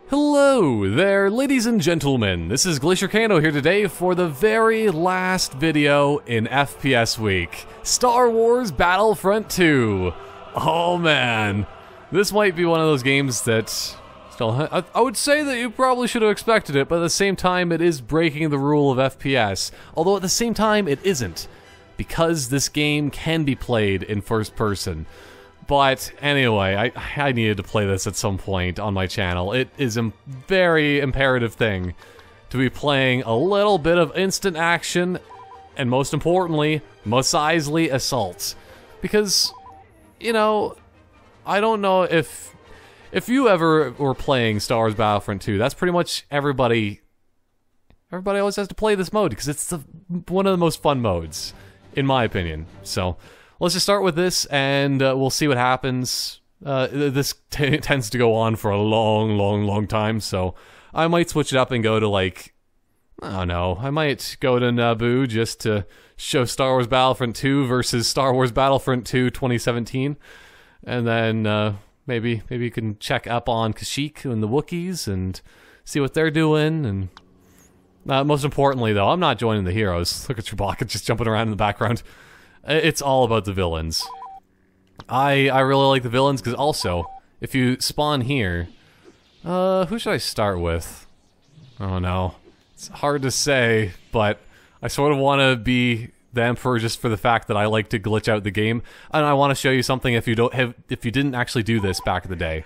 Hello there, ladies and gentlemen. This is Glaciercano here today for the very last video in FPS week. Star Wars Battlefront II. Oh man, this might be one of those games that still, I would say that you probably should have expected it, but at the same time it is breaking the rule of FPS. Although at the same time it isn't, because this game can be played in first person. But anyway, I needed to play this at some point on my channel. It is a very imperative thing to be playing a little bit of instant action, and most importantly, Mos Eisley assault. Because, you know, I don't know if you ever were playing Star Wars Battlefront 2, that's pretty much everybody always has to play this mode, because it's one of the most fun modes, in my opinion. So let's just start with this, and we'll see what happens. This tends to go on for a long time, so I might switch it up and go to, like, I don't know, I might go to Naboo just to show Star Wars Battlefront 2 versus Star Wars Battlefront 2 2017, and then maybe you can check up on Kashyyyk and the Wookiees and see what they're doing, and most importantly, though, I'm not joining the heroes. Look at Chewbacca just jumping around in the background. It's all about the villains. I really like the villains, because also, if you spawn here, who should I start with? Oh no, it's hard to say, but I sort of want to be the Emperor just for the fact that I like to glitch out the game, and I want to show you something if you didn't actually do this back in the day.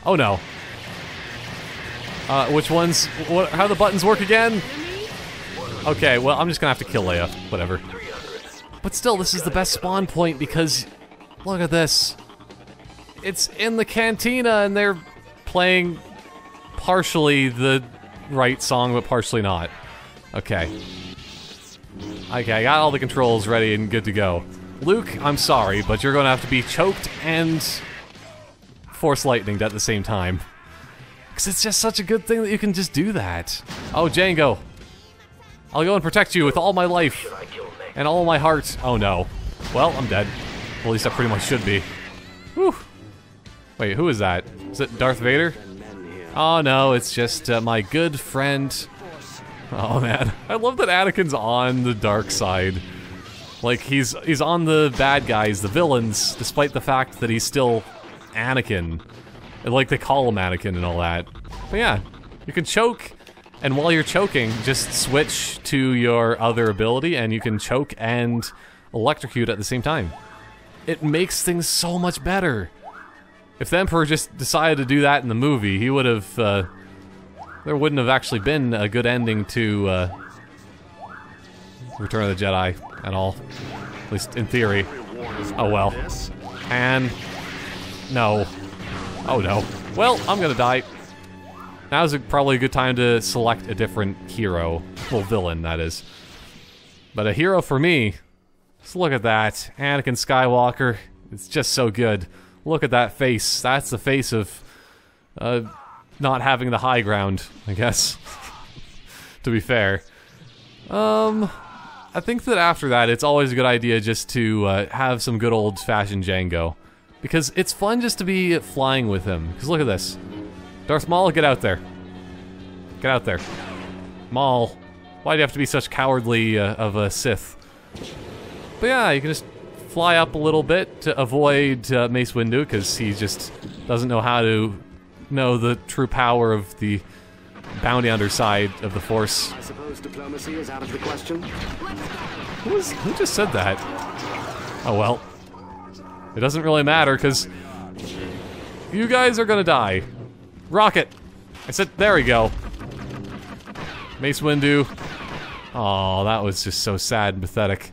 Oh no. Which ones? How the buttons work again? Okay, well, I'm just gonna have to kill Leia. Whatever. But still, this is the best spawn point because, look at this. It's in the cantina and they're playing partially the right song, but partially not. Okay. Okay, I got all the controls ready and good to go. Luke, I'm sorry, but you're gonna have to be choked and force lightninged at the same time. Because it's just such a good thing that you can just do that. Oh, Jango. I'll go and protect you with all my life. And all my heart. Oh no. Well, I'm dead. Well, at least I pretty much should be. Whew. Wait, who is that? Is it Darth Vader? Oh no, it's just my good friend. Oh man, I love that Anakin's on the dark side. Like, he's on the bad guys, the villains, despite the fact that he's still Anakin. And, like, they call him Anakin and all that. But yeah, you can choke. And while you're choking, just switch to your other ability and you can choke and electrocute at the same time. It makes things so much better. If the Emperor just decided to do that in the movie, he would have, there wouldn't have actually been a good ending to, Return of the Jedi at all. At least in theory. Oh well. And no. Oh no. Well, I'm gonna die. Now's probably a good time to select a different hero. Well, villain, that is. But a hero for me, just look at that. Anakin Skywalker. It's just so good. Look at that face. That's the face of not having the high ground, I guess. To be fair. I think that after that, it's always a good idea just to have some good old-fashioned Jango. Because it's fun just to be flying with him. Because look at this. Darth Maul, get out there. Get out there. Maul. Why do you have to be such cowardly of a Sith? But yeah, you can just fly up a little bit to avoid Mace Windu, because he just doesn't know how to know the true power of the bounty hunter side of the Force. I suppose diplomacy is out of the question. Who just said that? Oh well. It doesn't really matter, because you guys are gonna die. Rocket! I said, there we go. Mace Windu. Oh, that was just so sad and pathetic.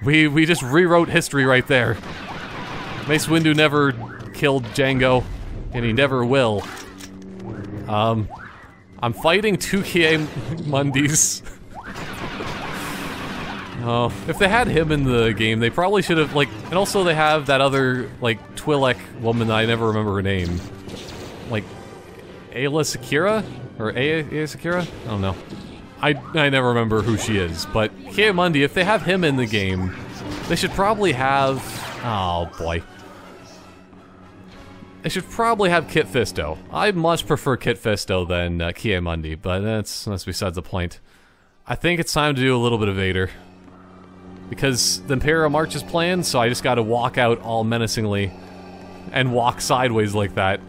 we just rewrote history right there. Mace Windu never killed Jango, and he never will. I'm fighting 2K Mundis. Oh, if they had him in the game, they probably should have, like, and also they have that other, like, Twi'lek woman that I never remember her name. Like, Ayla Secura? Or Aya Secura? I don't know. I never remember who she is, but Ki-Adi-Mundi, if they have him in the game, they should probably have... Oh, boy. They should probably have Kit Fisto. I much prefer Kit Fisto than Ki-Adi-Mundi, but that's besides the point. I think it's time to do a little bit of Vader. Because the Imperial March is planned, so I just gotta walk out all menacingly. And walk sideways like that.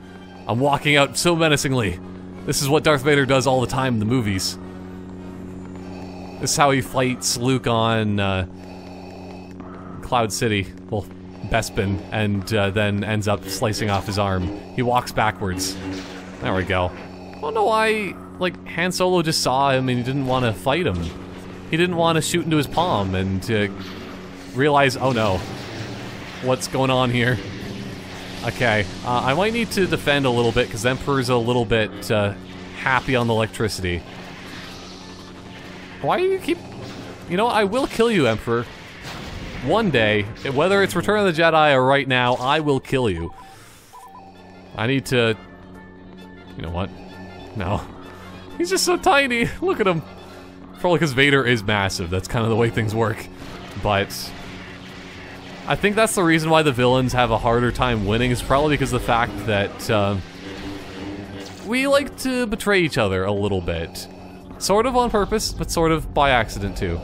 I'm walking out so menacingly. This is what Darth Vader does all the time in the movies. This is how he fights Luke on Cloud City. Well, Bespin, and then ends up slicing off his arm. He walks backwards. There we go. I don't know why, like, Han Solo just saw him and he didn't want to fight him. He didn't want to shoot into his palm and realize, oh no, what's going on here? Okay, I might need to defend a little bit because Emperor's a little bit happy on the electricity. Why do you keep... You know, I will kill you, Emperor. One day, whether it's Return of the Jedi or right now, I will kill you. I need to... You know what? No. He's just so tiny. Look at him. Probably because Vader is massive. That's kind of the way things work. But... I think that's the reason why the villains have a harder time winning, is probably because of the fact that, we like to betray each other a little bit. Sort of on purpose, but sort of by accident too.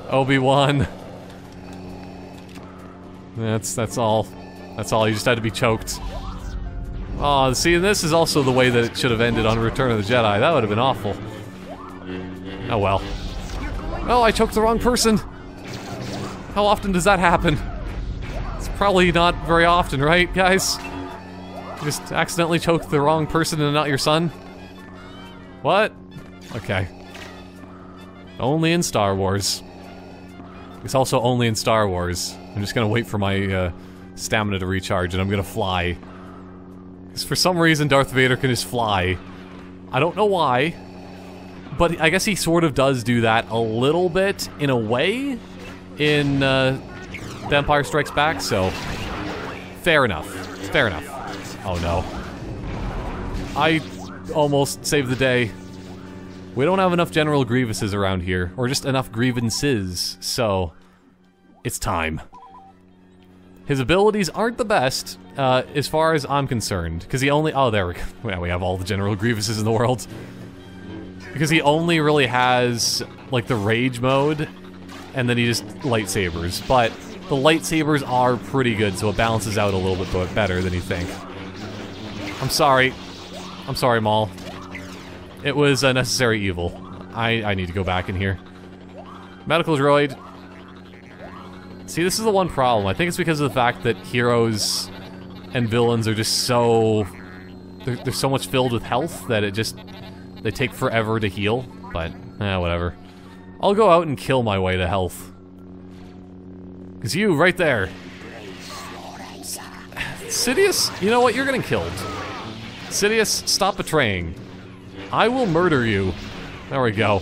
Obi-Wan. That's all. That's all, you just had to be choked. Aw, see, this is also the way that it should have ended on Return of the Jedi. That would have been awful. Oh well. Oh, I choked the wrong person! How often does that happen? It's probably not very often, right, guys? You just accidentally choked the wrong person and not your son? What? Okay. Only in Star Wars. It's also only in Star Wars. I'm just gonna wait for my stamina to recharge and I'm gonna fly. Because for some reason Darth Vader can just fly. I don't know why. But I guess he sort of does do that a little bit, in a way, in The Empire Strikes Back, so... Fair enough. Fair enough. Oh no. I almost saved the day. We don't have enough General Grievuses around here, or just enough grievances, so... It's time. His abilities aren't the best, as far as I'm concerned, because he only... Oh, there we go. Yeah, we have all the General Grievuses in the world. Because he only really has, like, the Rage mode, and then he just lightsabers. But the lightsabers are pretty good, so it balances out a little bit better than you think. I'm sorry. I'm sorry, Maul. It was a necessary evil. I need to go back in here. Medical droid. See, this is the one problem. I think it's because of the fact that heroes and villains are just so... They're so much filled with health that it just... They take forever to heal, but, whatever. I'll go out and kill my way to health. Because you, right there. Sidious, you know what? You're getting killed. Sidious, stop betraying. I will murder you. There we go.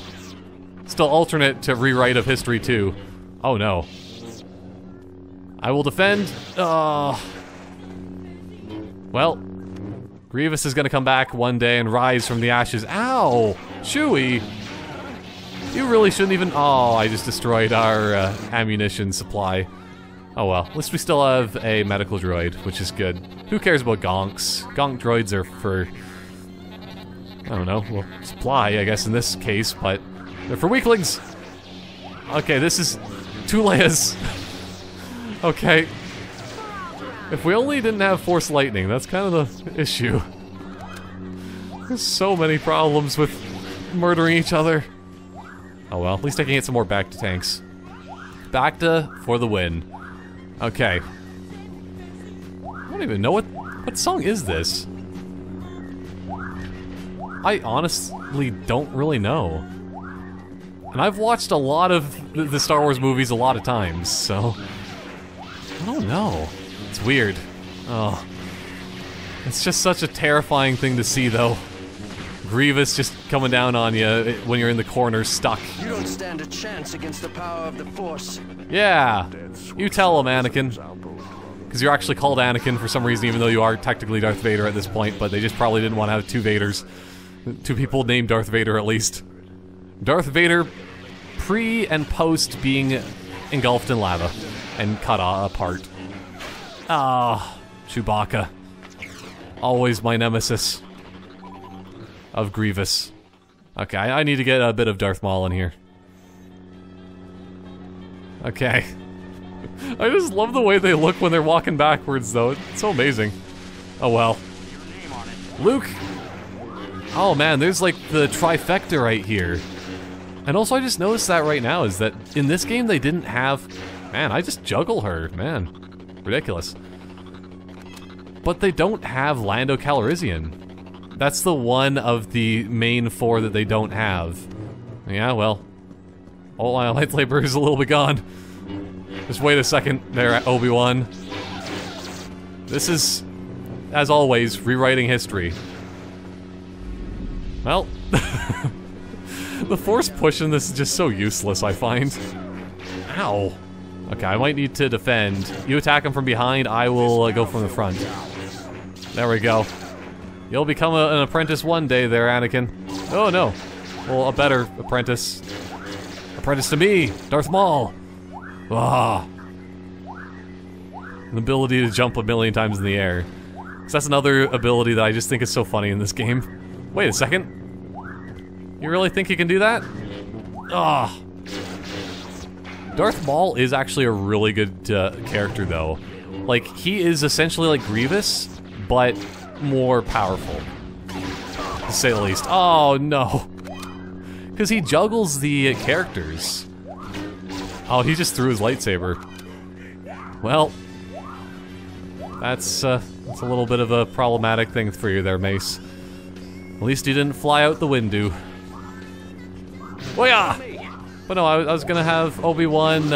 Still alternate to rewrite of history, too. Oh, no. I will defend. Well... Grievous is gonna come back one day and rise from the ashes. Ow! Chewie! You really shouldn't even... Oh, I just destroyed our ammunition supply. Oh well, at least we still have a medical droid, which is good. Who cares about gonks? Gonk droids are for... I don't know, well, supply, I guess, in this case, but... They're for weaklings! Okay, this is... 2 Leias! Okay. If we only didn't have Force Lightning, that's kind of the issue. There's so many problems with murdering each other. Oh well, at least I can get some more Bacta tanks. Bacta for the win. Okay. I don't even know what song is this? I honestly don't really know. And I've watched a lot of the Star Wars movies a lot of times, so... I don't know. It's weird. Oh. It's just such a terrifying thing to see, though. Grievous just coming down on you when you're in the corner, stuck. You don't stand a chance against the power of the Force. Yeah. You tell him, Anakin. Because you're actually called Anakin for some reason, even though you are technically Darth Vader at this point, but they just probably didn't want to have 2 Vaders. 2 people named Darth Vader, at least. Darth Vader, pre and post being engulfed in lava and cut apart. Ah, Chewbacca. Always my nemesis of Grievous. Okay, I need to get a bit of Darth Maul in here. Okay. I just love the way they look when they're walking backwards, though. It's so amazing. Oh well. Luke! Oh man, there's like the trifecta right here. And also I just noticed that right now, is that in this game they didn't have... Man, I just juggle her, man. Ridiculous. But they don't have Lando Calrissian. That's the one of the main 4 that they don't have. Yeah, well. Oh, my lightsaber is a little bit gone. Just wait a second there, Obi-Wan. This is, as always, rewriting history. Well, the force push in this is just so useless, I find. Ow. Okay, I might need to defend. You attack him from behind, I will go from the front. There we go. You'll become an apprentice one day there, Anakin. Oh no. Well, a better apprentice. Apprentice to me, Darth Maul. Ah. An ability to jump a million times in the air. So that's another ability that I just think is so funny in this game. Wait a second. You really think you can do that? Ah. Darth Maul is actually a really good character, though. Like, he is essentially like Grievous, but more powerful, to say the least. Oh, no. Because he juggles the characters. Oh, he just threw his lightsaber. Well, that's a little bit of a problematic thing for you there, Mace. At least you didn't fly out the window. Oh yeah! But no, I was gonna have Obi-Wan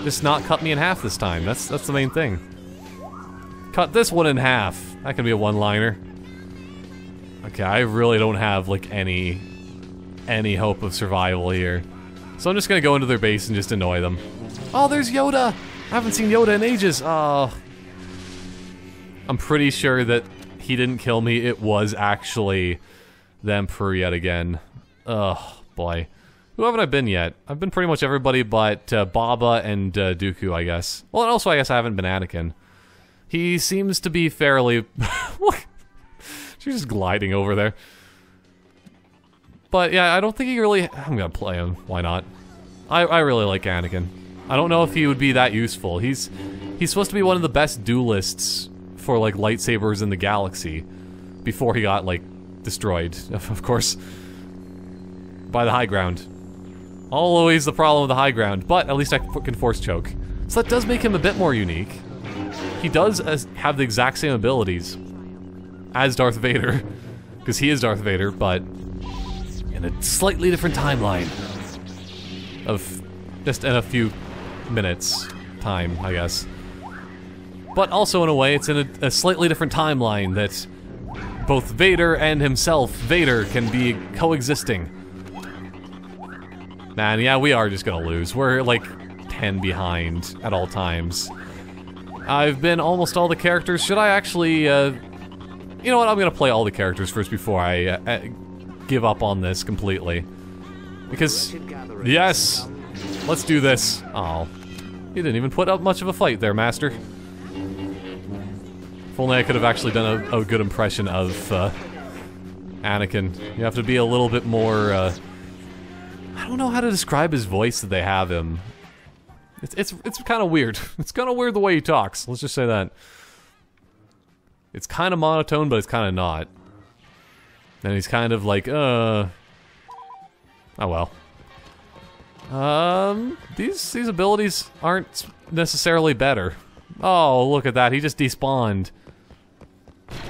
just not cut me in half this time. That's the main thing. Cut this one in half. That can be a one-liner. Okay, I really don't have like any hope of survival here. So I'm just gonna go into their base and just annoy them. Oh, there's Yoda! I haven't seen Yoda in ages. Oh. I'm pretty sure that he didn't kill me. It was actually the Emperor yet again. Oh, boy. Who haven't I been yet? I've been pretty much everybody but Baba and Dooku, I guess. Well, and also I guess I haven't been Anakin. He seems to be fairly... She's just gliding over there. But yeah, I don't think he really... I'm gonna play him. Why not? I really like Anakin. I don't know if he would be that useful. He's supposed to be one of the best duelists for like lightsabers in the galaxy before he got like destroyed, of course, by the high ground. Always the problem with the high ground, but at least I can force choke. So that does make him a bit more unique. He does have the exact same abilities as Darth Vader, because he is Darth Vader, but in a slightly different timeline of just in a few minutes time, I guess. But also, in a way, it's in a slightly different timeline that both Vader and himself, Vader, can be coexisting. Man, yeah, we are just gonna lose. We're, like, 10 behind at all times. I've been almost all the characters. Should I actually, you know what, I'm gonna play all the characters first before I give up on this completely. Because, yes, let's do this. Oh, you didn't even put up much of a fight there, Master. If only I could have actually done a good impression of Anakin. You have to be a little bit more, I don't know how to describe his voice that they have him. It's kind of weird. It's kind of weird the way he talks, let's just say that. It's kind of monotone, but it's kind of not. And he's kind of like, oh well. These abilities aren't necessarily better. Oh, look at that, he just despawned.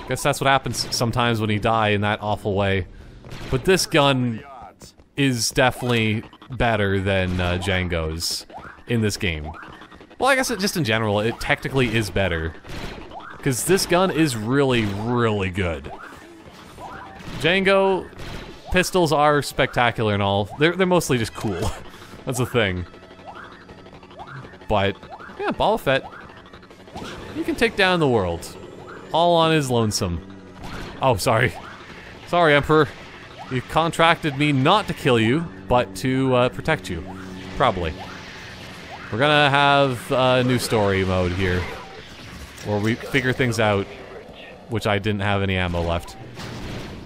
Guess that's what happens sometimes when you die in that awful way. But this gun is definitely better than Jango's in this game. Well, I guess just in general, it technically is better. Because this gun is really, really good. Jango pistols are spectacular and all. They're mostly just cool. That's the thing. But, yeah, Boba Fett, he can take down the world. All on his lonesome. Oh, sorry. Sorry, Emperor. You contracted me not to kill you, but to protect you. Probably. We're gonna have a new story mode here, where we figure things out. which I didn't have any ammo left.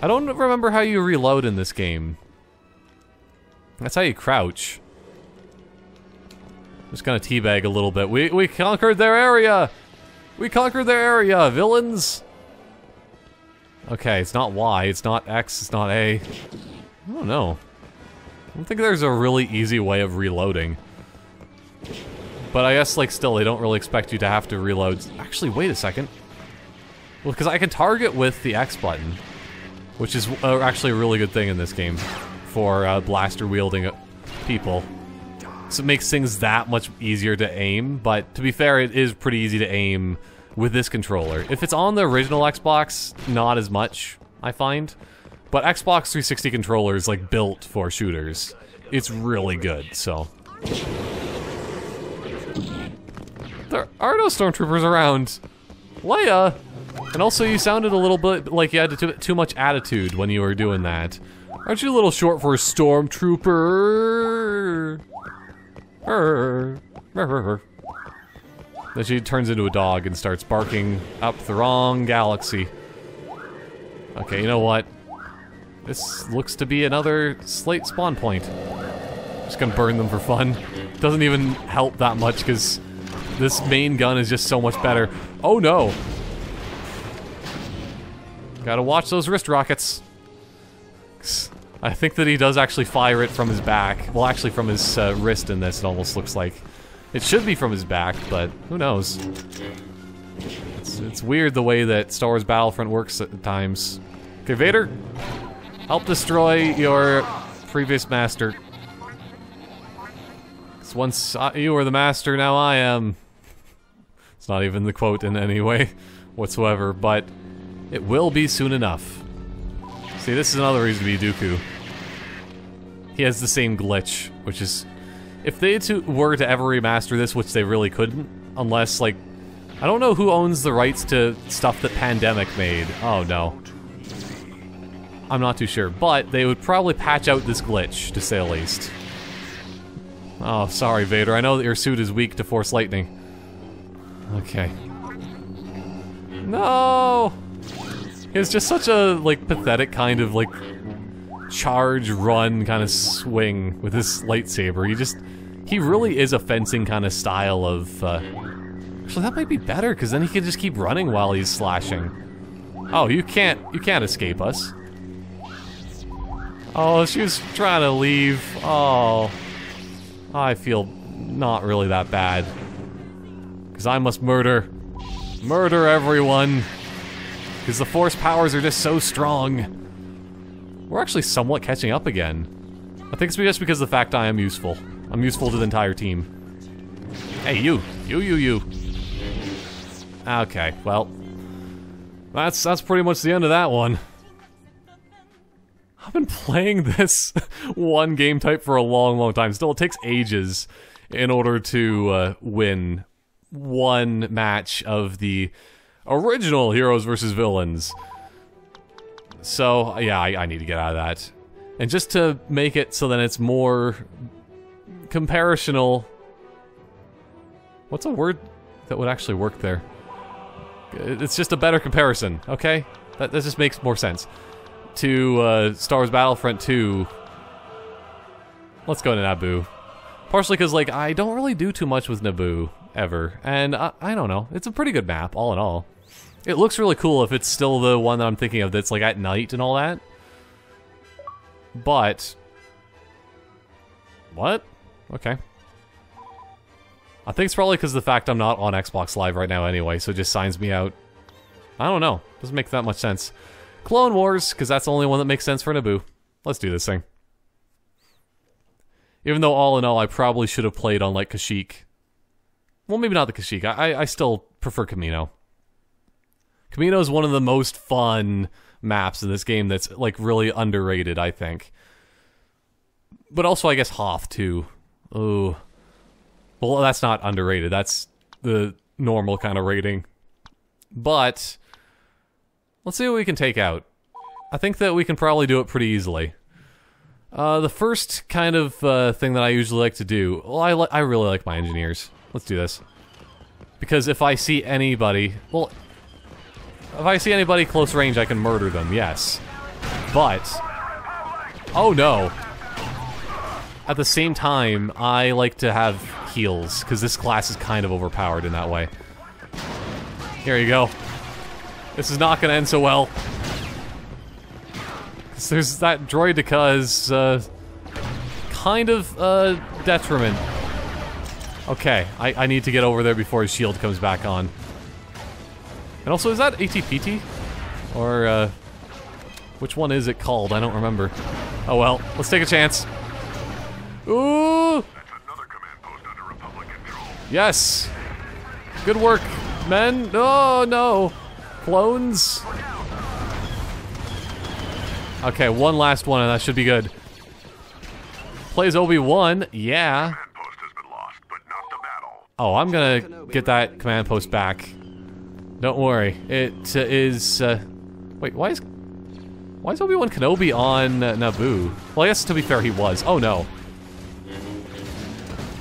I don't remember how you reload in this game. That's how you crouch. Just gonna teabag a little bit. We conquered their area! We conquered their area, villains! Okay, it's not Y, it's not X, it's not A. I don't know. I don't think there's a really easy way of reloading. But I guess, like, still, they don't really expect you to have to reload. Actually, wait a second. Well, because I can target with the X button, which is actually a really good thing in this game for blaster-wielding people. So it makes things that much easier to aim, but to be fair, it is pretty easy to aim with this controller. If it's on the original Xbox, not as much, I find. But Xbox 360 controller is, like, built for shooters. It's really good, so... There are no stormtroopers around. Leia! And also, you sounded a little bit like you had too much attitude when you were doing that. Aren't you a little short for a stormtrooper? Then she turns into a dog and starts barking up the wrong galaxy. Okay, you know what? This looks to be another Slate spawn point. Just gonna burn them for fun. Doesn't even help that much because this main gun is just so much better. Oh no! Gotta watch those wrist rockets. I think that he does actually fire it from his back. Well, actually from his wrist in this, it almost looks like. It should be from his back, but who knows? It's weird the way that Star Wars Battlefront works at times. Okay, Vader, help destroy your previous master. 'Cause once you were the master, now I am. It's not even the quote in any way whatsoever, but it will be soon enough. See, this is another reason to be Dooku. He has the same glitch, which is... If they were to ever remaster this, which they really couldn't, unless, like... I don't know who owns the rights to stuff that Pandemic made. Oh, no. I'm not too sure, but they would probably patch out this glitch, to say the least. Oh, sorry, Vader. I know that your suit is weak to Force Lightning. Okay. No! It's just such a, like, pathetic kind of, like, charge, run kind of swing with his lightsaber. He really is a fencing kind of style of, actually, that might be better, because then he can just keep running while he's slashing. Oh, you can't escape us. Oh, she was trying to leave. Oh. I feel not really that bad. Because I must murder everyone. Because the Force powers are just so strong. We're actually somewhat catching up again. I think it's just because of the fact I am useful. I'm useful to the entire team. Hey, you. Okay, well. That's pretty much the end of that one. I've been playing this one game type for a long time. Still, it takes ages in order to win one match of the original Heroes vs. Villains. So, yeah, I need to get out of that. And just to make it so that it's more comparational... What's a word that would actually work there? It's just a better comparison, okay? That just makes more sense. To Star Wars Battlefront II. Let's go to Naboo. Partially because, like, I don't really do too much with Naboo, ever. And I don't know, it's a pretty good map, all in all. It looks really cool if it's still the one that I'm thinking of that's, like, at night and all that. But... What? Okay. I think it's probably because of the fact I'm not on Xbox Live right now anyway, so it just signs me out. I don't know. Doesn't make that much sense. Clone Wars, because that's the only one that makes sense for Naboo. Let's do this thing. Even though, all in all, I probably should have played on, like, Kashyyyk. Well, maybe not the Kashyyyk. I still prefer Kamino. Kamino is one of the most fun maps in this game that's, like, really underrated, I think. But also, I guess, Hoth, too. Ooh. Well, that's not underrated. That's the normal kind of rating. But... let's see what we can take out. I think that we can probably do it pretty easily. The first kind of thing that I usually like to do... Well, I really like my engineers. Let's do this. Because if I see anybody... Well... If I see anybody close range, I can murder them, yes. But... oh no! At the same time, I like to have heals, because this class is kind of overpowered in that way. Here you go. This is not gonna end so well. There's that droideka is, kind of, detriment. Okay, I need to get over there before his shield comes back on. And also, is that ATPT? Or, which one is it called? I don't remember. Oh well, let's take a chance. Ooh! That's another command post under Republic control. Yes! Good work, men! Oh no! Clones? Okay, one last one and that should be good. Plays Obi-Wan, yeah. Command post has been lost, but not the battle. Oh, I'm gonna get that command post back. Don't worry. It is, wait, why is Obi-Wan Kenobi on Naboo? Well, I guess to be fair, he was. Oh no.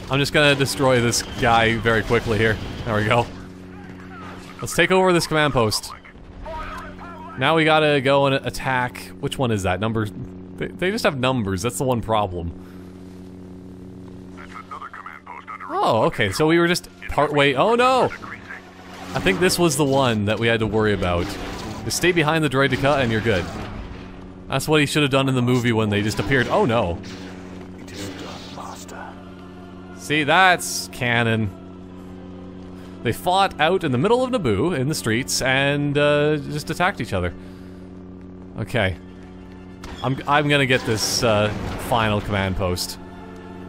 I'm just gonna destroy this guy very quickly here. There we go. Let's take over this command post. Now we gotta go and attack. Which one is that? Numbers? They just have numbers. That's the one problem. That's another command post under Oh, okay. So we were just partway. Oh no! I think this was the one that we had to worry about. Just stay behind the droideka and you're good. That's what he should have done in the movie when they just appeared. Oh no. See, that's canon. They fought out in the middle of Naboo, in the streets, and just attacked each other. Okay. I'm gonna get this final command post.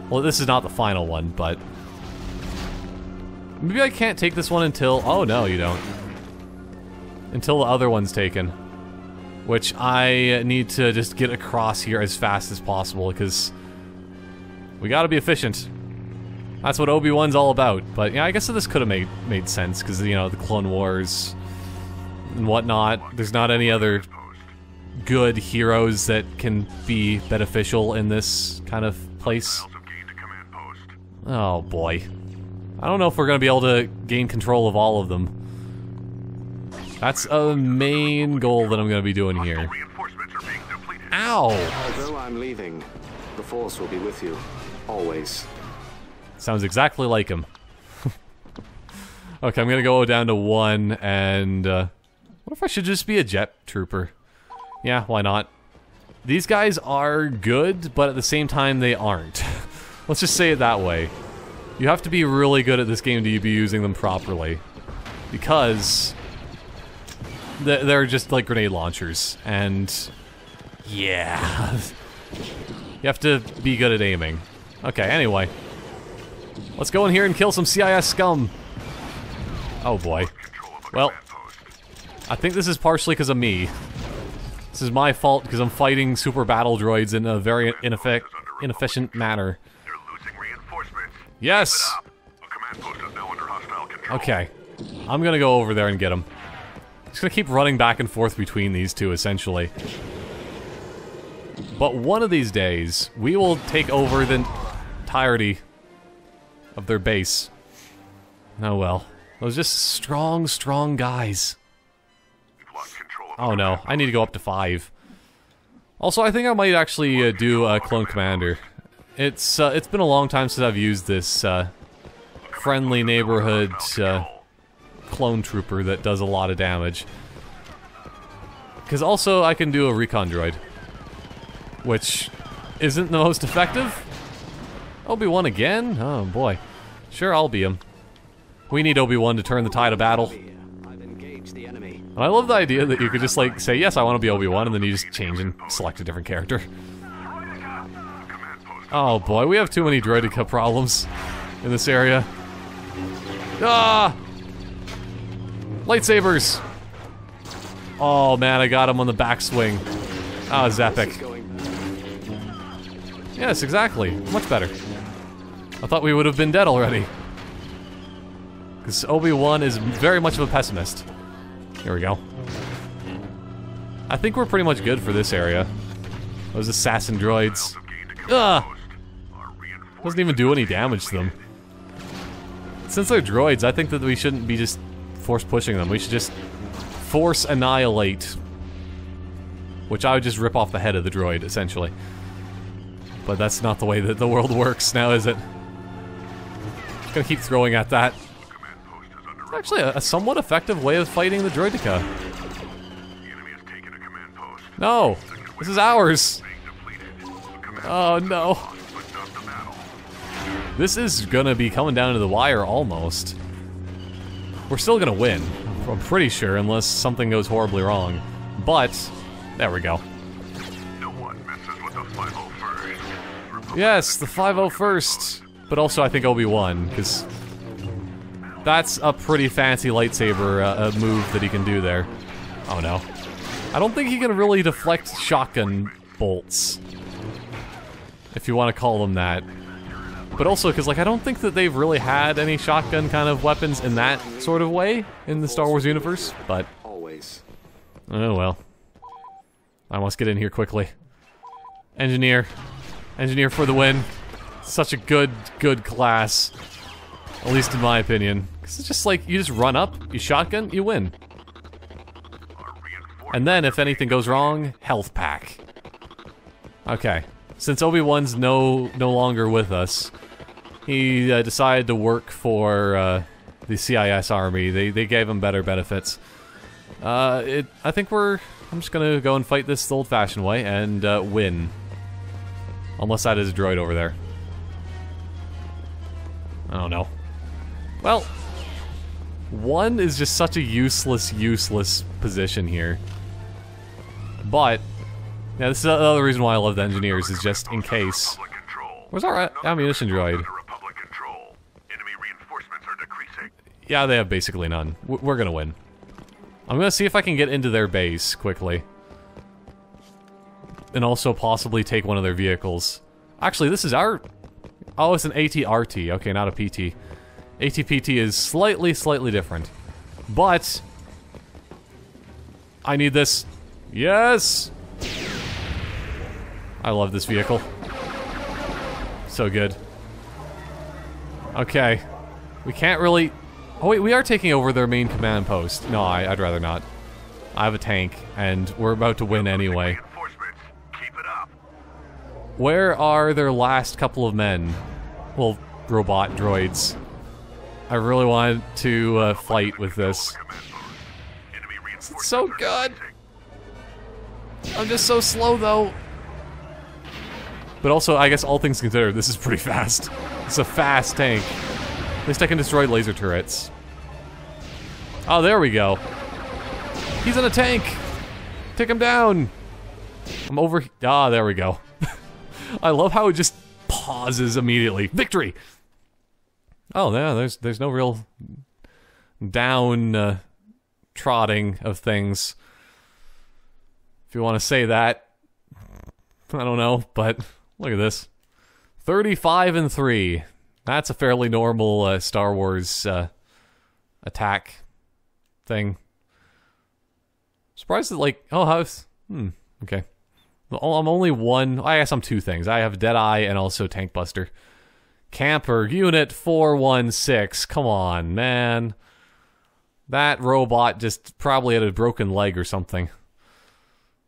Well, this is not the final one, but... maybe I can't take this one until... oh no, you don't. Until the other one's taken. Which I need to just get across here as fast as possible, because... we gotta be efficient. That's what Obi-Wan's all about, but yeah, I guess this could have made sense, because, you know, the Clone Wars and whatnot. There's not any other good heroes that can be beneficial in this kind of place. Oh boy. I don't know if we're gonna be able to gain control of all of them. That's a main goal that I'm gonna be doing here. Ow! Although I'm leaving, the Force will be with you, always. Sounds exactly like him. Okay, I'm gonna go down to 1, and, what if I should just be a jet trooper? Yeah, why not? These guys are good, but at the same time, they aren't. Let's just say it that way. You have to be really good at this game to be using them properly. Because... they're just like grenade launchers, and... yeah... you have to be good at aiming. Okay, anyway. Let's go in here and kill some CIS scum. Oh boy. Well, I think this is partially because of me. This is my fault because I'm fighting super battle droids in a very inefficient manner. Yes! Okay. I'm gonna go over there and get him. Just gonna keep running back and forth between these two, essentially. But one of these days, we will take over the entirety of their base. Oh well. Those just strong, strong guys. Oh no, I need to go up to 5. Also, I think I might actually do a Clone Commander. It's been a long time since I've used this friendly neighborhood clone trooper that does a lot of damage. Because also I can do a recon droid, which isn't the most effective. Obi-Wan again? Oh boy. Sure, I'll be him. We need Obi-Wan to turn the tide of battle. And I love the idea that you could just like say, yes, I want to be Obi-Wan, and then you just change and select a different character. Oh boy, we have too many droideka problems in this area. Ah! Lightsabers! Oh man, I got him on the backswing. Oh, it's epic. Yes, exactly. Much better. I thought we would have been dead already. Because Obi-Wan is very much of a pessimist. Here we go. I think we're pretty much good for this area. Those assassin droids. Ugh! Doesn't even do any damage to them. Since they're droids, I think that we shouldn't be just force pushing them. We should just Force Annihilate. Which I would just rip off the head of the droid, essentially. But that's not the way that the world works now, is it? Just gonna keep throwing at that. It's actually a somewhat effective way of fighting the droideka. No! This is ours! Oh no. This is gonna be coming down to the wire almost. We're still gonna win, I'm pretty sure, unless something goes horribly wrong. But, there we go. No one messes with the 501st. Yes, the 501st. But also I think Obi-Wan, because that's a pretty fancy lightsaber move that he can do there. Oh no. I don't think he can really deflect shotgun bolts. If you want to call them that. But also, because, like, I don't think that they've really had any shotgun kind of weapons in that sort of way in the Star Wars universe, but... Always. Oh well. I must get in here quickly. Engineer. Engineer for the win. Such a good class. At least in my opinion. Because it's just like, you just run up, you shotgun, you win. And then, if anything goes wrong, health pack. Okay. Since Obi-Wan's no longer with us, he decided to work for the CIS army. They gave him better benefits. I think I'm just gonna go and fight this the old-fashioned way and win. Unless that is a droid over there. I don't know. Well, 1 is just such a useless position here. But, yeah, this is another reason why I love the engineers, is just in case. Where's our ammunition droid? Yeah, they have basically none. We're gonna win. I'm gonna see if I can get into their base quickly. And also possibly take one of their vehicles. Actually, this is our... Oh, it's an AT-RT. Okay, not a PT. AT-PT is slightly different. But... I need this. Yes! I love this vehicle. So good. Okay. We can't really... Oh wait, we are taking over their main command post. No, I'd rather not. I have a tank, and we're about to win anyway. Where are their last couple of men? Well, robot droids. I really wanted to fight with this. It's so good! I'm just so slow, though. But also, I guess all things considered, this is pretty fast. It's a fast tank. At least I can destroy laser turrets. Oh, there we go. He's in a tank! Take him down! I'm over... Ah, there we go. I love how it just pauses immediately. Victory! Oh, yeah, there's no real down trotting of things. If you want to say that. I don't know, but look at this. 35-3. That's a fairly normal Star Wars attack thing. Surprised that, like, oh, how's... okay. Well, I'm only one... I guess I'm two things. I have Deadeye and also Tank Buster. Camper, Unit 416. Come on, man. That robot just probably had a broken leg or something.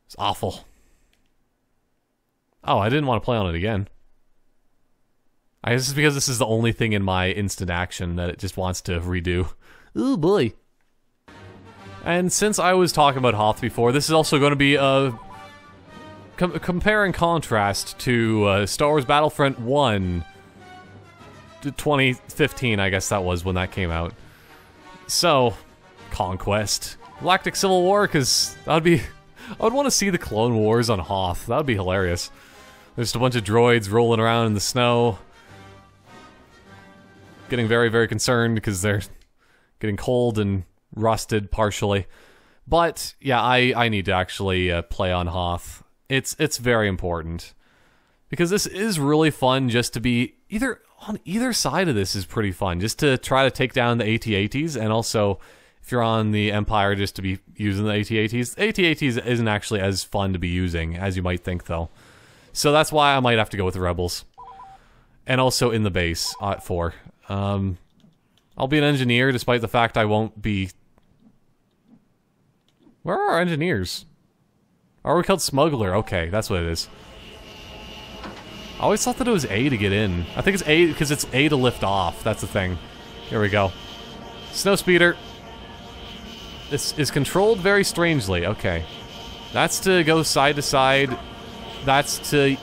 It's awful. Oh, I didn't want to play on it again. I guess it's because this is the only thing in my instant action that it just wants to redo. Ooh, boy. And since I was talking about Hoth before, this is also going to be a... compare and contrast to Star Wars Battlefront 1... 2015, I guess that was when that came out. So, Conquest. Galactic Civil War, because that'd be... I would want to see the Clone Wars on Hoth. That would be hilarious. There's just a bunch of droids rolling around in the snow. Getting very concerned because they're getting cold and rusted partially. But, yeah, I need to actually play on Hoth. It's very important. Because this is really fun just to be... on either side of this is pretty fun. Just to try to take down the AT-ATs, and also... if you're on the Empire, just to be using the AT-ATs. AT-ATs isn't actually as fun to be using as you might think, though. So that's why I might have to go with the Rebels. And also in the base at 4. I'll be an engineer, despite the fact I won't be Where are our engineers? Are we called Smuggler? Okay, that's what it is. I always thought that it was A to get in. I think it's A because it's A to lift off. That's the thing. Here we go. Snow speeder. This is controlled very strangely. Okay. That's to go side to side. That's to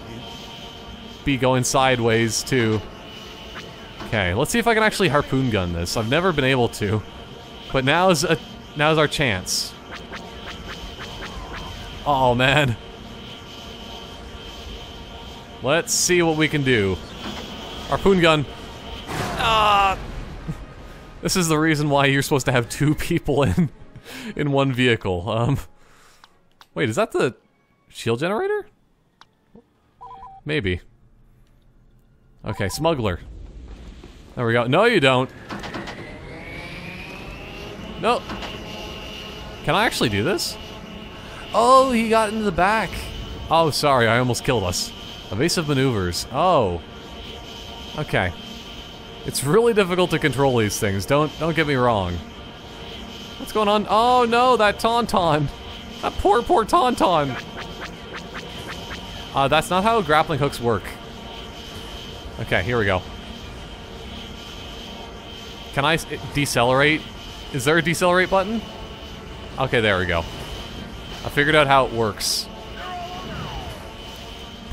be going sideways, too. Okay, let's see if I can actually harpoon gun this. I've never been able to. But now's our chance. Oh, man. Let's see what we can do. Harpoon gun. Ah! This is the reason why you're supposed to have 2 people in one vehicle. Wait, is that the shield generator? Maybe. Okay, smuggler. There we go. No, you don't. No. Can I actually do this? Oh, he got into the back. Oh, sorry, I almost killed us. Evasive maneuvers. Oh. Okay. It's really difficult to control these things. Don't get me wrong. What's going on? Oh no, that Tauntaun. That poor Tauntaun. That's not how grappling hooks work. Okay, here we go. Can I decelerate? Is there a decelerate button? Okay, there we go. I figured out how it works.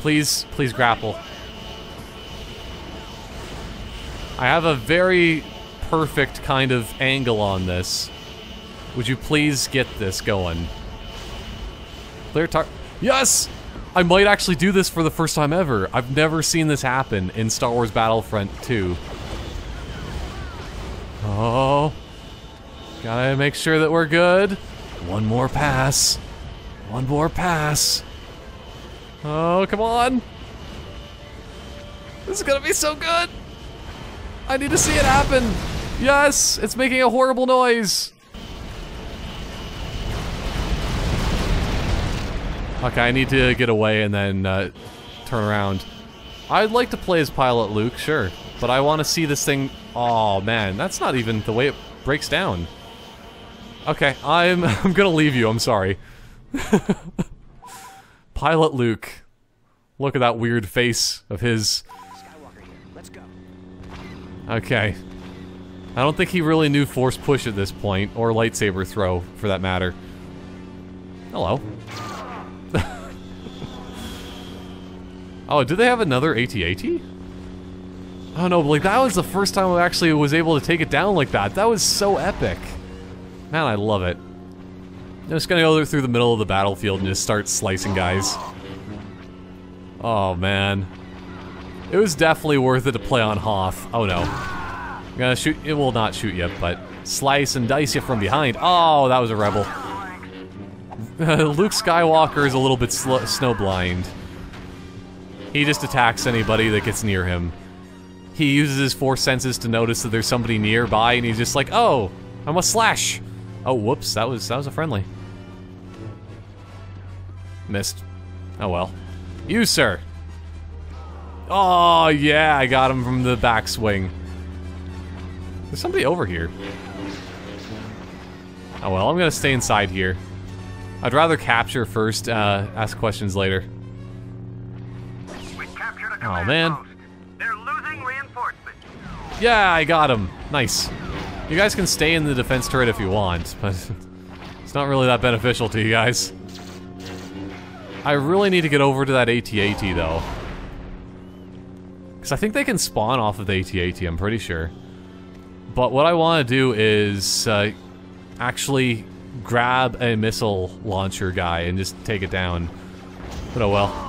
Please grapple. I have a very perfect kind of angle on this. Would you please get this going? Clear tar- Yes! I might actually do this for the first time ever. I've never seen this happen in Star Wars Battlefront II. Oh. Gotta make sure that we're good. One more pass. One more pass. Oh, come on. This is gonna be so good. I need to see it happen. Yes, it's making a horrible noise. Okay, I need to get away and then turn around. I'd like to play as Pilot Luke, sure, but I want to see this thing. Oh man, that's not even the way it breaks down. Okay, I'm gonna leave you. I'm sorry. Pilot Luke. Look at that weird face of his. Let's go. Okay. I don't think he really knew force push at this point, or lightsaber throw, for that matter. Hello. Oh, do they have another AT-AT? Oh no, but like that was the first time I actually was able to take it down like that. That was so epic. Man, I love it. I'm just gonna go through the middle of the battlefield and just start slicing guys. Oh man. It was definitely worth it to play on Hoth. Oh no. I'm gonna shoot, it will not shoot you, but slice and dice you from behind. Oh, that was a rebel. Luke Skywalker is a little bit snowblind. He just attacks anybody that gets near him. He uses his force senses to notice that there's somebody nearby, and he's just like, "Oh, I must slash." Oh, whoops! That was a friendly. Missed. Oh well. You, sir. Oh yeah, I got him from the backswing. There's somebody over here. Oh well, I'm gonna stay inside here. I'd rather capture first, ask questions later. Oh man. They're losing reinforcements. Yeah, I got him. Nice. You guys can stay in the defense turret if you want, but it's not really that beneficial to you guys. I really need to get over to that AT-AT though. Because I think they can spawn off of the AT-AT, I'm pretty sure. But what I want to do is actually grab a missile launcher guy and just take it down. But oh well.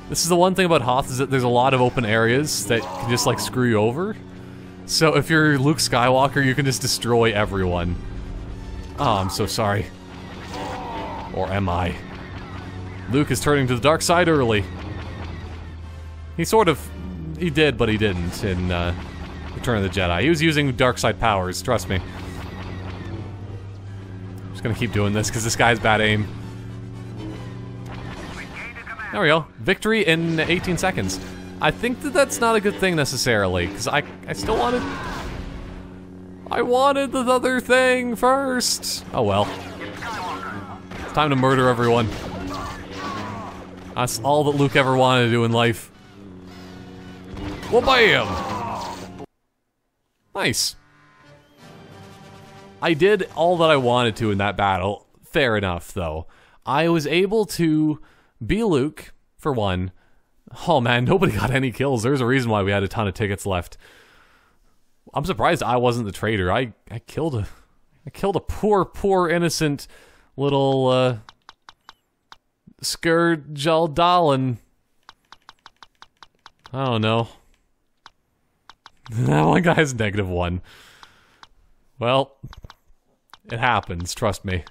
This is the one thing about Hoth, is that there's a lot of open areas that can just like screw you over. So if you're Luke Skywalker, you can just destroy everyone. Oh, I'm so sorry. Or am I? Luke is turning to the dark side early. He sort of... he did, but he didn't in Return of the Jedi. He was using dark side powers, trust me. I'm just gonna keep doing this because this guy has bad aim. There we go. Victory in 18 seconds. I think that that's not a good thing necessarily, because I still wanted... I wanted the other thing first. Oh well. It's time to murder everyone. That's all that Luke ever wanted to do in life. Well, bam! Nice. I did all that I wanted to in that battle. Fair enough, though. I was able to be Luke, for one. Oh man, nobody got any kills. There's a reason why we had a ton of tickets left. I'm surprised I wasn't the traitor. I killed a poor innocent little Scourgealdalin. I don't know. That one guy's -1. Well, it happens, trust me. It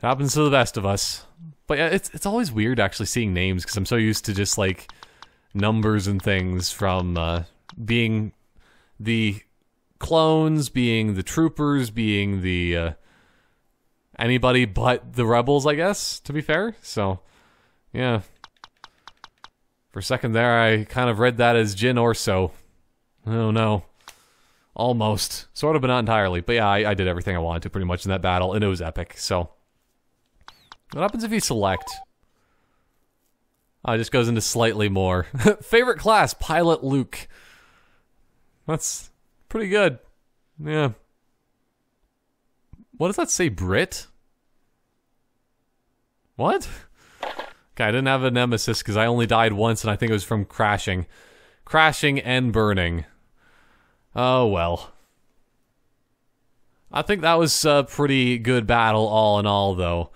happens to the best of us. But yeah, it's always weird actually seeing names, because I'm so used to just like numbers and things from being the clones, being the troopers, being the anybody but the rebels, I guess, to be fair. So, yeah. For a second there, I kind of read that as Jin Orso. Oh no. Almost. Sort of, but not entirely. But yeah, I did everything I wanted to pretty much in that battle, and it was epic, so. What happens if you select? Oh, it just goes into slightly more. Favorite class, Pilot Luke. That's pretty good. Yeah. What does that say, Brit? What? Okay, I didn't have a nemesis because I only died once, and I think it was from crashing. Crashing and burning. Oh, well. I think that was a pretty good battle all in all, though.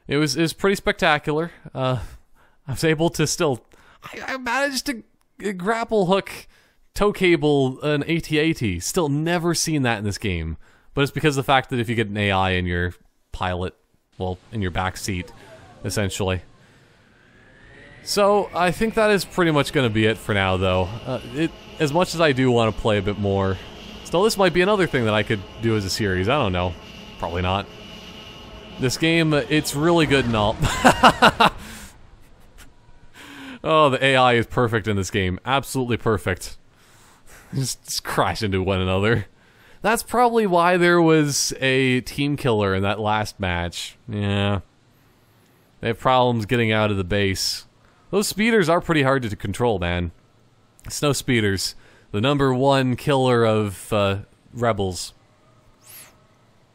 It was pretty spectacular. I was able to still... I managed to grapple hook, tow cable, an AT-AT. Still never seen that in this game. But it's because of the fact that if you get an AI in your pilot, well, in your back seat, essentially. So, I think that is pretty much going to be it for now, though. As much as I do want to play a bit more, still, this might be another thing that I could do as a series. I don't know. Probably not. This game, it's really good and all. Oh, the AI is perfect in this game. Absolutely perfect. Just crash into one another. That's probably why there was a team killer in that last match. Yeah. They have problems getting out of the base. Those speeders are pretty hard to control, man. Snow speeders. The #1 killer of rebels.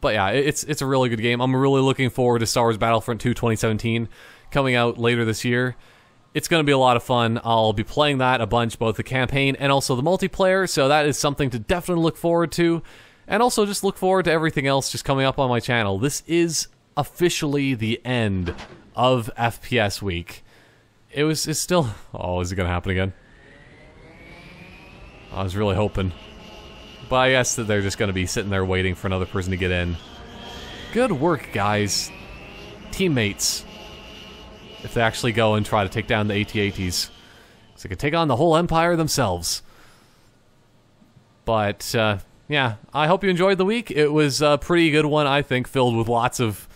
But yeah, it's a really good game. I'm really looking forward to Star Wars Battlefront II 2017 coming out later this year. It's going to be a lot of fun. I'll be playing that a bunch, both the campaign and also the multiplayer, so that is something to definitely look forward to. And also just look forward to everything else just coming up on my channel. This is officially the end of FPS week. It's still... Oh, is it going to happen again? I was really hoping. But I guess that they're just going to be sitting there waiting for another person to get in. Good work, guys. Teammates. If they actually go and try to take down the AT-ATs. So they could take on the whole Empire themselves. But, yeah. I hope you enjoyed the week. It was a pretty good one, I think, filled with lots of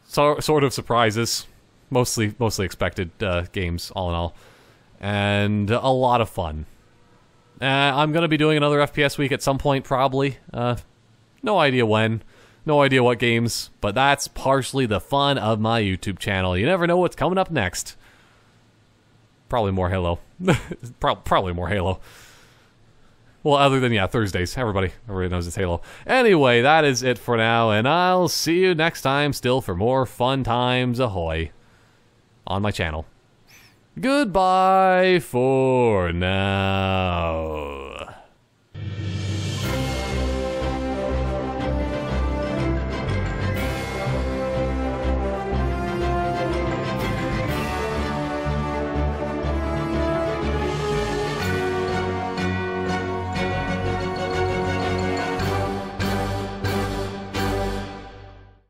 sort of surprises. Mostly expected games, all in all. And a lot of fun. I'm going to be doing another FPS week at some point, probably. No idea when. No idea what games. But that's partially the fun of my YouTube channel. You never know what's coming up next. Probably more Halo. Probably more Halo. Well, other than, yeah, Thursdays. Everybody knows it's Halo. Anyway, that is it for now. And I'll see you next time still for more fun times ahoy. On my channel. Goodbye for now.